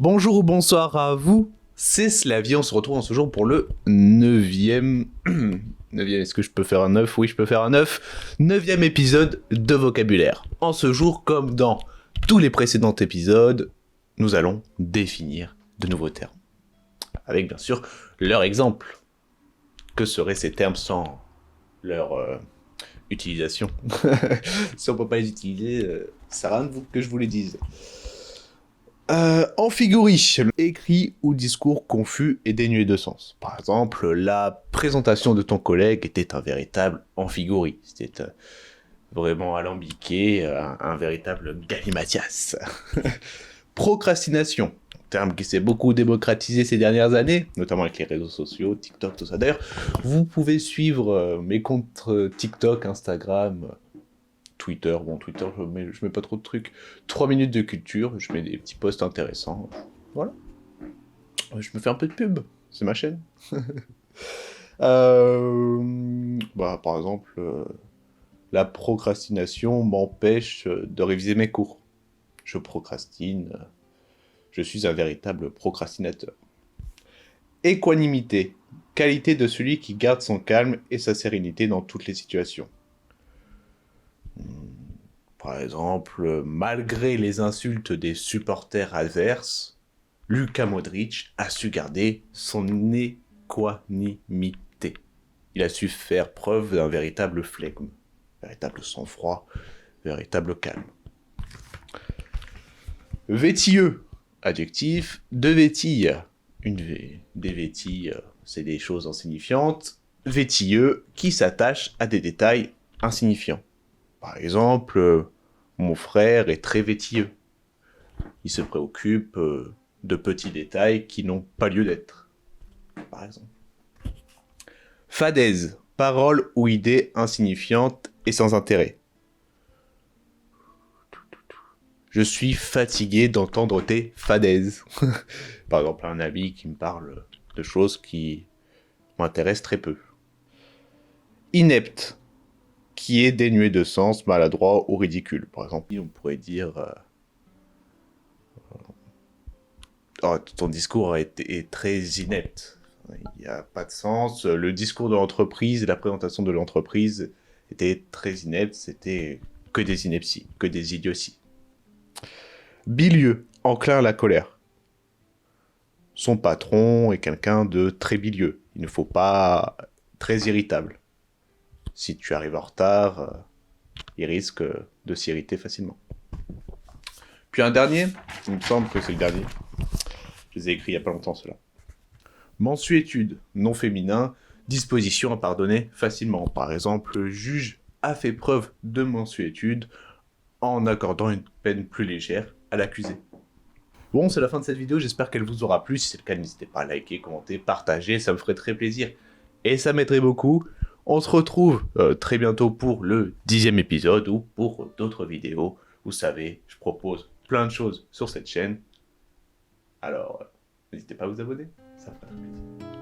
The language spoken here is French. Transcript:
Bonjour ou bonsoir à vous, c'est Slavie, on se retrouve en ce jour pour le 9e... 9e, est-ce que je peux faire un 9? Oui, je peux faire un 9. 9e épisode de Vocabulaire. En ce jour, comme dans tous les précédents épisodes, nous allons définir de nouveaux termes. Avec bien sûr leur exemple. Que seraient ces termes sans leur utilisation? Si on peut pas les utiliser, ça sert à rien que je vous les dise. Amphigorie, écrit ou discours confus et dénué de sens. Par exemple, la présentation de ton collègue était un véritable amphigorie. C'était vraiment alambiqué, un véritable galimatias. Procrastination, terme qui s'est beaucoup démocratisé ces dernières années, notamment avec les réseaux sociaux, TikTok, tout ça. D'ailleurs, vous pouvez suivre mes comptes TikTok, Instagram, Twitter, Twitter, je mets pas trop de trucs. 3 minutes de culture, je mets des petits posts intéressants. Voilà. Je me fais un peu de pub, c'est ma chaîne. Par exemple, la procrastination m'empêche de réviser mes cours. Je procrastine, je suis un véritable procrastinateur. Équanimité, qualité de celui qui garde son calme et sa sérénité dans toutes les situations. Par exemple, malgré les insultes des supporters adverses, Luka Modric a su garder son équanimité. Il a su faire preuve d'un véritable flegme, véritable sang-froid, véritable calme. Vétilleux, adjectif, de vétille. Des vétilles, c'est des choses insignifiantes. Vétilleux, qui s'attache à des détails insignifiants. Par exemple, mon frère est très vétilleux. Il se préoccupe de petits détails qui n'ont pas lieu d'être. Par exemple. Fadaise, parole ou idée insignifiante et sans intérêt. Je suis fatigué d'entendre tes fadaises. Par exemple, un ami qui me parle de choses qui m'intéressent très peu. Inepte, qui est dénué de sens, maladroit ou ridicule. Par exemple, on pourrait dire ton discours est très inepte. Il n'y a pas de sens. Le discours de l'entreprise et la présentation de l'entreprise était très inepte. C'était que des inepties, que des idioties. Bilieux, enclin à la colère. Son patron est quelqu'un de très bilieux. Il ne faut pas très irritable. Si tu arrives en retard, il risque de s'irriter facilement. Puis un dernier, il me semble que c'est le dernier. Je les ai écrits il n'y a pas longtemps, ceux-là. Mensuétude, non féminin, disposition à pardonner facilement. Par exemple, le juge a fait preuve de mensuétude en accordant une peine plus légère à l'accusé. Bon, c'est la fin de cette vidéo, j'espère qu'elle vous aura plu. Si c'est le cas, n'hésitez pas à liker, commenter, partager, ça me ferait très plaisir. Et ça m'aiderait beaucoup. On se retrouve très bientôt pour le 10e épisode ou pour d'autres vidéos. Vous savez, je propose plein de choses sur cette chaîne. Alors, n'hésitez pas à vous abonner, ça me ferait plaisir.